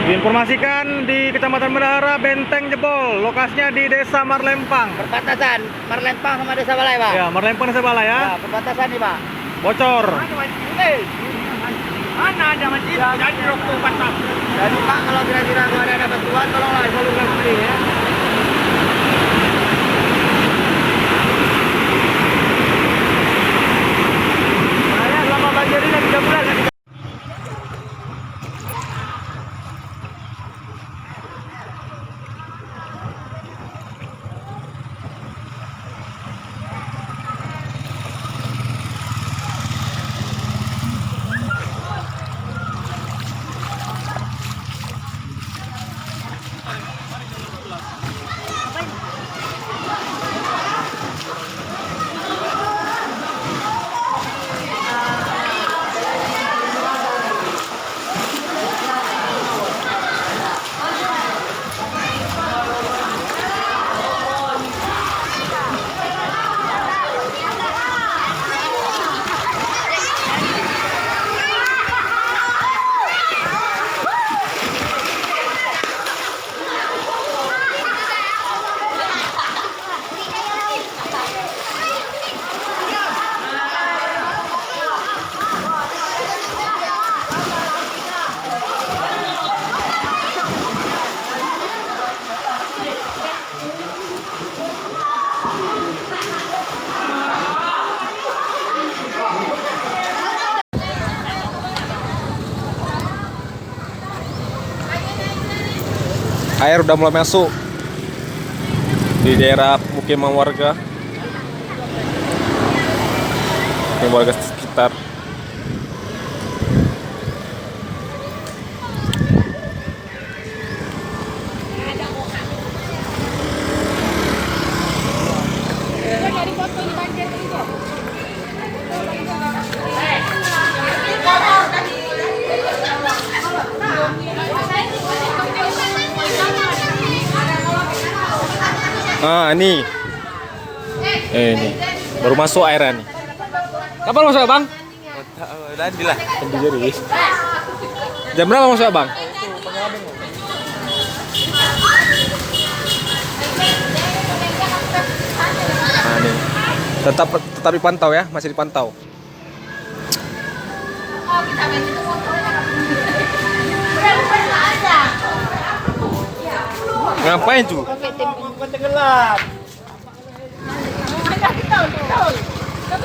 Diinformasikan di Kecamatan Bendahara, benteng jebol. Lokasinya di Desa Marlempang. Perbatasan Marlempang sama Desa Balai, Pak. Ya, Marlempang Desa Balai ya. Ya, perbatasan nih, Pak. Bocor. Mana ada masjid? Jadi rokok patah. Jadi Pak, kalau kira-kira ada bantuan, tolonglah salurkan kembali ya. Saya selama banjir ini 3 bulan. Air udah mulai masuk di daerah pemukiman warga. Ini warga sekitar. Ini. Ini. Baru masuk airnya nih. Kapan masuk, Bang? Tadi lah. Jadi. Jam berapa masuk, Bang? Nah, nih. Tetap dipantau ya, masih dipantau. Ngapain tuh? Tenggelam.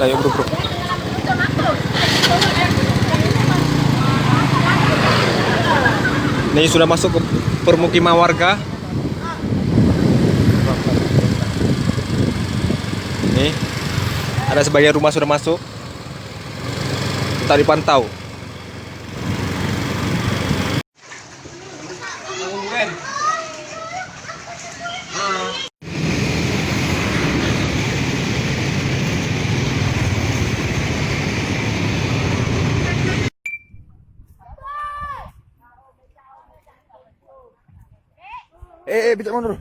Ayo bro. Ini sudah masuk ke permukiman warga. Nih, ada sebagian rumah sudah masuk. Tetap dipantau. Bisa mundur.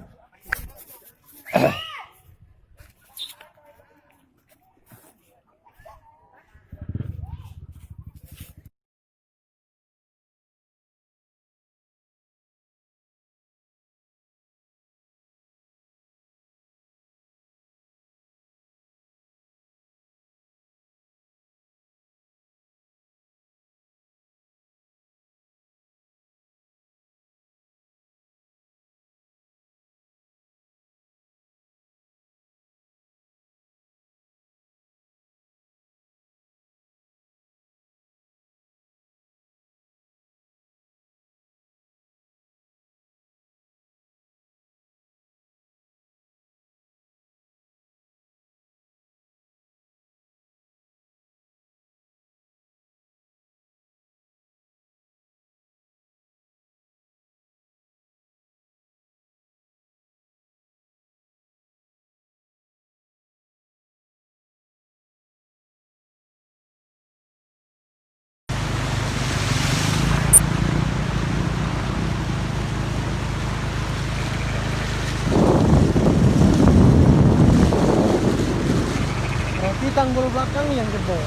Tanggul belakang yang jebol.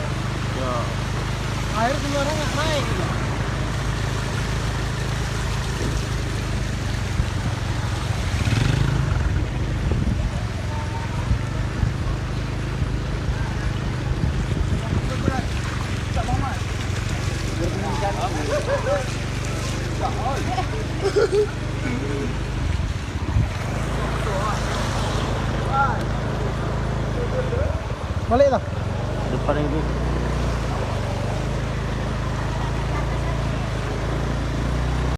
Ya. Air sebenarnya nggak naik. Balik lah. Depan ini.